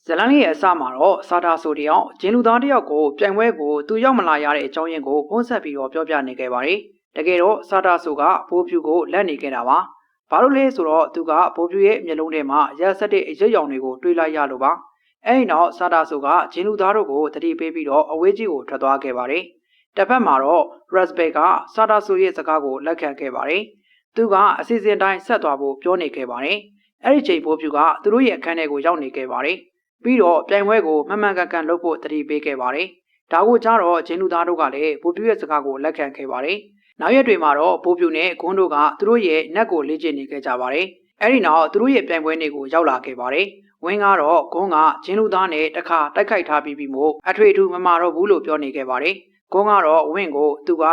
ဇလန်လေးရဲ့အစမှာတော့စာတာဆိုတယောက်ဂျင်းလူသားတယောက်ကိုပြိုင်ပွဲကိုသူရောက်မလာရတဲ့အကြောင်းရင်းကိုပုံဆက်ပြီးတော့ပြောပြနေခဲ့ပါတယ်။တကယ်တော့စာတာဆိုကဘိုးဖြူကိုလက်နေခဲ့တာပါ။ဘာလို့လဲဆိုတော့သူကဘိုးဖြူရဲ့မျက်လုံးထဲမှာရက်ဆက်တဲ့အရိပ်ရောင်တွေကိုတွေးလိုက်ရလို့ပါ။အဲဒီနောက်စာတာဆိုကဂျင်းလူသားတို့ကိုတတိပေးပြီးတော့အဝေးကြီးကိုထွက်သွားခဲ့ပါတယ်။တစ်ဖက်မှာတော့ Raspberry ကစာတာဆိုရဲ့စကားကိုလက်ခံခဲ့ပါတယ်။သူကအစီအစဉ်တိုင်းဆက်သွားဖို့ပြောနေခဲ့ပါတယ်။အဲဒီချိန်ဘိုးဖြူကသူတို့ရဲ့အခန်းထဲကိုရောက်နေခဲ့ပါတယ်။ပြီးတော့ပြိုင်ပွဲကိုမှန်မှန်ကန်ကန်လုပ်ဖို့တတိပေးခဲ့ပါတယ်။ဒါကိုကြားတော့ဂျင်းလူသားတို့ကလည်းဘိုးဖြူရဲ့စကားကိုလက်ခံခဲ့ပါတယ်။နောက်ရက်တွေမှာတော့ဘိုးဖြူနဲ့ဂွန်းတို့ကသူတို့ရဲ့နက်ကိုလေ့ကျင့်နေခဲ့ကြပါတယ်။အဲဒီနောက်သူတို့ရဲ့ပြိုင်ပွဲတွေကိုရောက်လာခဲ့ပါတယ်။ဝင်းကတော့ဂွန်းကဂျင်းလူသားနဲ့တစ်ခါတိုက်ခိုက်ထားပြီးမို့အထွေထူးမမာတော့ဘူးလို့ပြောနေခဲ့ပါတယ်။ဂွန်းကတော့ဝင်းကိုသူက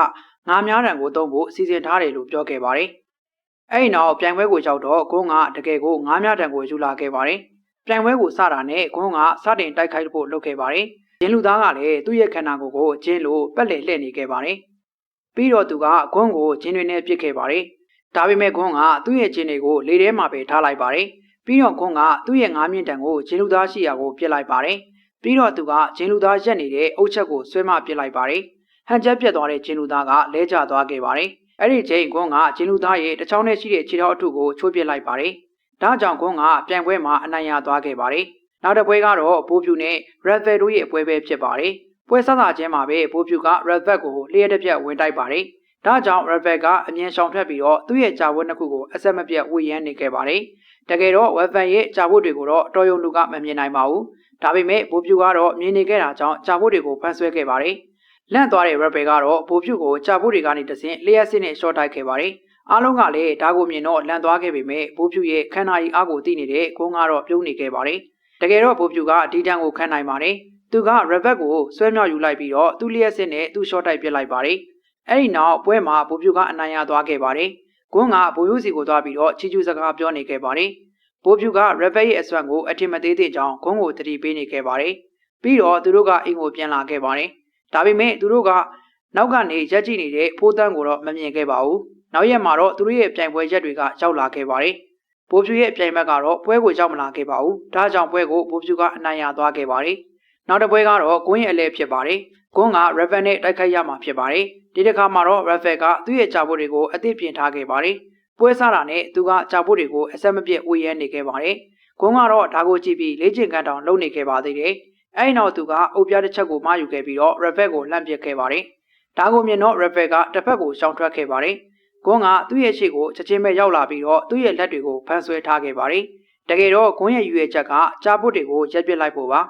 ငါးများတံကိုသုံးဖို့စီစဉ်ထားတယ်လို့ပြောခဲ့ပါတယ်။အဲဒီနောက်ပြိုင်ပွဲကိုရောက်တော့ဂွန်းကတကယ်ကိုငါးများတံကိုယူလာခဲ့ပါတယ်။ပြိုင်ပွဲကိုစတာနဲ့ဂွန်းကစတင်တိုက်ခိုက်ဖို့လုပ်ခဲ့ပါတယ်။ဂျင်းလူသားကလည်းသူ့ရဲ့ခန္ဓာကိုယ်ကိုဂျင်းလိုပက်လှည့်လှည့်နေခဲ့ပါတယ်။ပြီးတော့သူကဂွန်းကိုဂျင်းတွေနဲ့ပစ်ခဲ့ပါတယ်။ဒါပေမဲ့ဂွန်းကသူ့ရဲ့ဂျင်းတွေကိုလေထဲမှာပဲထားလိုက်ပါတယ်။ပြီးတော့ဂွန်းကသူ့ရဲ့ငါးမြင့်တံကိုဂျင်းလူသားရှိရာကိုပစ်လိုက်ပါတယ်။ပြီးတော့သူကဂျင်းလူသားရက်နေတဲ့အုတ်ချက်ကိုဆွဲမပစ်လိုက်ပါတယ်။ဟန်ချက်ပြတ်သွားတဲ့ဂျင်းလူသားကလဲကျသွားခဲ့ပါတယ်။အဲ့ဒီချိန်ဂွန်းကဂျင်းလူသားရဲ့တစ်ချောင်းနဲ့ရှိတဲ့ခြေထောက်အထုကိုချိုးပစ်လိုက်ပါတယ်။ဒါကြောင့်ဂွန်းကပြိုင်ပွဲမှာအနိုင်ရသွားခဲ့ပါတယ်။နောက်တစ်ပွဲကတော့ဘိုးဖြူနဲ့ Raspberry တို့ရဲ့ပွဲပဲဖြစ်ပါတယ်။ပွဲဆက်တာချင်းမှာပဲဘိုးဖြူက Raspberry ကိုလျှက်တစ်ပြက်ဝင်တိုက်ပါတယ်။ဒါကြောင့် Raspberry ကအမြင်ရှောင်ထွက်ပြီးတော့သူ့ရဲ့ကြာဝတ်နှစ်ခုကိုအဆက်မပြတ်ဝေယမ်းနေခဲ့ပါတယ်။တကယ်တော့ Raspberry ရဲ့ကြာဝတ်တွေကိုတော့တော်ရုံလူကမမြင်နိုင်ပါဘူး။ဒါပေမဲ့ဘိုးဖြူကတော့မြင်နေခဲ့တာကြောင့်ကြာဝတ်တွေကိုဖန်ဆွဲခဲ့ပါတယ်။လန့်သွားတဲ့ Raspberry ကတော့ဘိုးဖြူကိုကြာဝတ်တွေကနေတဆင့်လျှက်စစ်နဲ့ရှော့တိုက်ခဲ့ပါတယ်။အားလုံးကလည်းဒါကိုမြင်တော့လန့်သွားခဲ့ပေမဲ့ဘိုးဖြူရဲ့ခန္ဓာကြီးအားကိုသိနေတဲ့ဂွန်းကတော့ပြုံးနေခဲ့ပါတယ်။တကယ်တော့ဘိုးဖြူကဒီတန်းကိုခံနိုင်ပါတယ်။သူက Rabbit ကိုဆွဲမြောက်ယူလိုက်ပြီးတော့သူ့လျှက်စစ်နဲ့သူ့ရှော့တိုက်ပစ်လိုက်ပါတယ်။အဲဒီနောက်ပွဲမှာဘိုးဖြူကအနိုင်ရသွားခဲ့ပါတယ်။ဂွန်းကဘိုးရိုးစီကိုသွားပြီးတော့ချီကျူးစကားပြောနေခဲ့ပါတယ်။ဘိုးဖြူက Rabbit ရဲ့အစွမ်းကိုအထင်မသေးသေးကြောင်းဂွန်းကိုတတိပေးနေခဲ့ပါတယ်။ပြီးတော့သူတို့ကအိမ်ကိုပြန်လာခဲ့ပါတယ်။ဒါပေမဲ့သူတို့ကနောက်ကနေရက်ကြည့်နေတဲ့ဖိုးတန်းကိုတော့မမြင်ခဲ့ပါဘူး။နောက်ရက်မှာတော့သူတို့ရဲ့ပြိုင်ပွဲရက်တွေကရောက်လာခဲ့ပါတယ်။ဘိုးဖြူရဲ့ပြိုင်ဘက်ကတော့ပွဲကိုရောက်မလာခဲ့ပါဘူး။ဒါကြောင့်ပွဲကိုဘိုးဖြူကအနိုင်ရသွားခဲ့ပါတယ်။နောက်တစ်ပွဲကတော့ဂွန်းရဲ့အလဲဖြစ်ပါတယ်။ဂွန်းက Raven နဲ့တိုက်ခိုက်ရမှာဖြစ်ပါတယ်။ဒီတစ်ခါမှာတော့ Raven ကသူ့ရဲ့ကြာဖို့တွေကိုအသစ်ပြင်ထားခဲ့ပါတယ်။ပွဲစားတာနဲ့သူကကြာဖို့တွေကိုအဆက်မပြတ်ဝေယမ်းနေခဲ့ပါတယ်။ဂွန်းကတော့ဒါကိုကြည့်ပြီးလေ့ကျင့်ကန်တောင်လုပ်နေခဲ့ပါသေးတယ်။အဲဒီနောက်သူကအုပ်ပြားတစ်ချက်ကိုမယူခဲ့ပြီးတော့ Raven ကိုလှမ်းပစ်ခဲ့ပါတယ်။ဒါကိုမြင်တော့ Raven ကတစ်ဖက်ကိုရှောင်ထွက်ခဲ့ပါတယ်။ဂွန်းကသူ့ရဲ့ရှေ့ကိုချက်ချင်းပဲရောက်လာပြီးတော့သူ့ရဲ့လက်တွေကိုဖမ်းဆွဲထားခဲ့ပါတယ်။တကယ်တော့ဂွန်းရဲ့ရွေချက်ကကြာပုတ်တွေကိုရက်ပစ်လိုက်ဖို့ပါ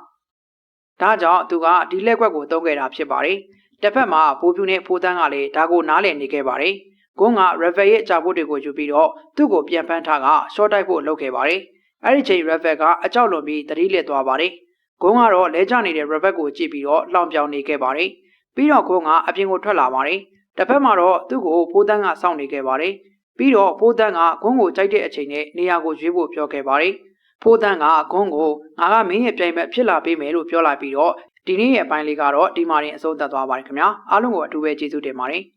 ။ဒါကြောင့်သူကဒီလက်ကွက်ကိုသုံးခဲ့တာဖြစ်ပါတယ်။တစ်ဖက်မှာဘိုးဖြူနဲ့ဖိုးတန်းကလည်းဒါကိုနားလည်နေခဲ့ပါတယ်။ဂွန်းက Raven ရဲ့ကြာပုတ်တွေကိုယူပြီးတော့သူ့ကိုပြန်ဖမ်းထားကရှော့တိုက်ဖို့လုပ်ခဲ့ပါတယ်။အဲဒီချိန် Raven ကအကြောက်လွန်ပြီးတတိလက်သွားပါတယ်။ဂွန်းကတော့လဲကျနေတဲ့ Raven ကိုကြည့်ပြီးတော့လှောင်ပြောင်နေခဲ့ပါတယ်။ပြီးတော့ဂွန်းကအပြင်ကိုထွက်လာပါတယ်။တစ်ဖက်မှာတော့သူ့ကိုဖိုးတန်းကစောင့်နေခဲ့ပါတယ်။ပြီးတော့ဖိုးတန်းကဂွန်းကိုကြိုက်တဲ့အချိန်နဲ့နေရာကိုရွေးဖို့ပြောခဲ့ပါတယ်။ဖိုးတန်းကဂွန်းကိုငါကမင်းရဲ့ပြိုင်ဘက်ဖြစ်လာပေးမယ်လို့ပြောလိုက်ပြီးတော့ဒီနေ့ရဲ့အပိုင်းလေးကတော့ဒီမှာတင်အဆုံးသတ်သွားပါတယ်ခင်ဗျာ။အားလုံးကိုအထူးပဲကျေးဇူးတင်ပါတယ်။